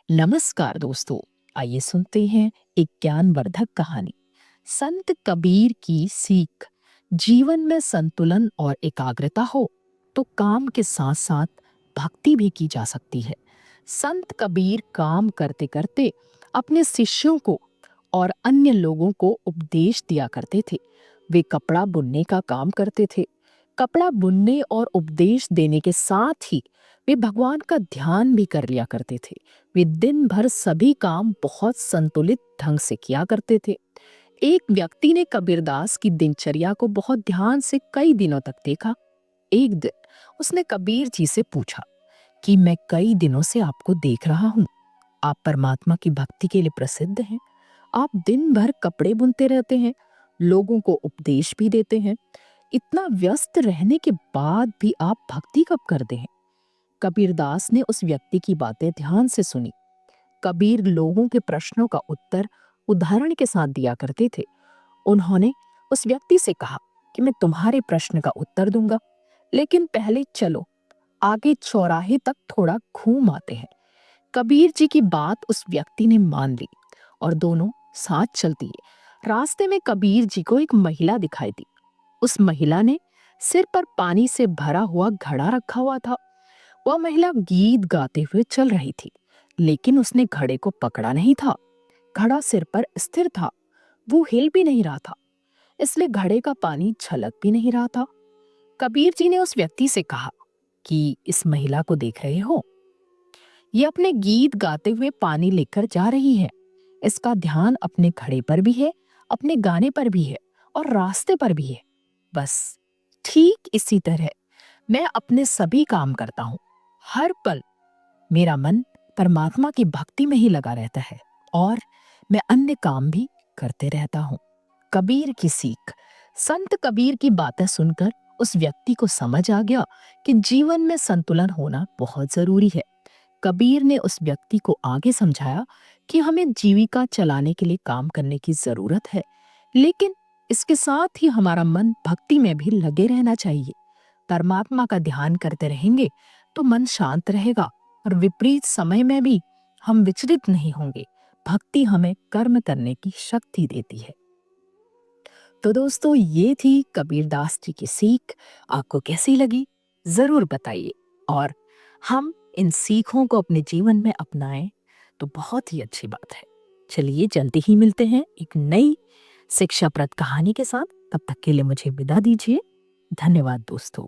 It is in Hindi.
नमस्कार दोस्तों। आइए सुनते हैं एक ज्ञानवर्धक कहानी। संत कबीर की सीख। जीवन में संतुलन और एकाग्रता हो तो काम के साथ साथ भक्ति भी की जा सकती है। संत कबीर काम करते करते अपने शिष्यों को और अन्य लोगों को उपदेश दिया करते थे। वे कपड़ा बुनने का काम करते थे। कपड़ा बुनने और उपदेश देने के साथ ही वे भगवान का ध्यान भी कर लिया करते थे। वे दिन भर सभी काम बहुत संतुलित ढंग से किया करते थे। एक व्यक्ति ने कबीरदास की दिनचर्या को बहुत ध्यान से कई दिनों तक देखा। एक दिन उसने कबीर जी से पूछा कि मैं कई दिनों से आपको देख रहा हूँ। आप परमात्मा की भक्ति के लिए प्रसिद्ध हैं। आप दिन भर कपड़े बुनते रहते हैं, लोगों को उपदेश भी देते हैं। इतना व्यस्त रहने के बाद भी आप भक्ति कब करते हैं? कबीरदास ने उस व्यक्ति की बातें ध्यान से सुनी। कबीर लोगों के प्रश्नों का उत्तर उदाहरण के साथ दिया करते थे। उन्होंने उस व्यक्ति से कहा कि मैं तुम्हारे प्रश्न का उत्तर दूंगा, लेकिन पहले चलो आगे चौराहे तक थोड़ा घूम आते हैं। कबीर जी की बात उस व्यक्ति ने मान ली और दोनों साथ चल दिए। रास्ते में कबीर जी को एक महिला दिखाई दी। उस महिला ने सिर पर पानी से भरा हुआ घड़ा रखा हुआ था। वह महिला गीत गाते हुए चल रही थी, लेकिन उसने घड़े को पकड़ा नहीं था। घड़ा सिर पर स्थिर था, वो हिल भी नहीं रहा था, इसलिए घड़े का पानी छलक भी नहीं रहा था। कबीर जी ने उस व्यक्ति से कहा कि इस महिला को देख रहे हो? ये अपने गीत गाते हुए पानी लेकर जा रही है। इसका ध्यान अपने घड़े पर भी है, अपने गाने पर भी है और रास्ते पर भी है। बस ठीक इसी तरह मैं अपने सभी काम करता हूँ। हर पल मेरा मन परमात्मा की भक्ति में ही लगा रहता है और मैं अन्य काम भी करते रहता हूँ। कबीर की सीख। संत कबीर की बातें सुनकर उस व्यक्ति को समझ आ गया कि जीवन में संतुलन होना बहुत जरूरी है। कबीर ने उस व्यक्ति को आगे समझाया कि हमें जीविका चलाने के लिए काम करने की जरूरत है, लेकिन इसके साथ ही हमारा मन भक्ति में भी लगे रहना चाहिए। परमात्मा का ध्यान करते रहेंगे तो मन शांत रहेगा और विपरीत समय में भी हम विचलित नहीं होंगे। भक्ति हमें कर्म करने की शक्ति देती है। तो दोस्तों, ये थी कबीरदास जी की सीख। आपको कैसी लगी जरूर बताइए, और हम इन सीखों को अपने जीवन में अपनाएं तो बहुत ही अच्छी बात है। चलिए जल्दी ही मिलते हैं एक नई शिक्षाप्रद कहानी के साथ। तब तक के लिए मुझे विदा दीजिए। धन्यवाद दोस्तों।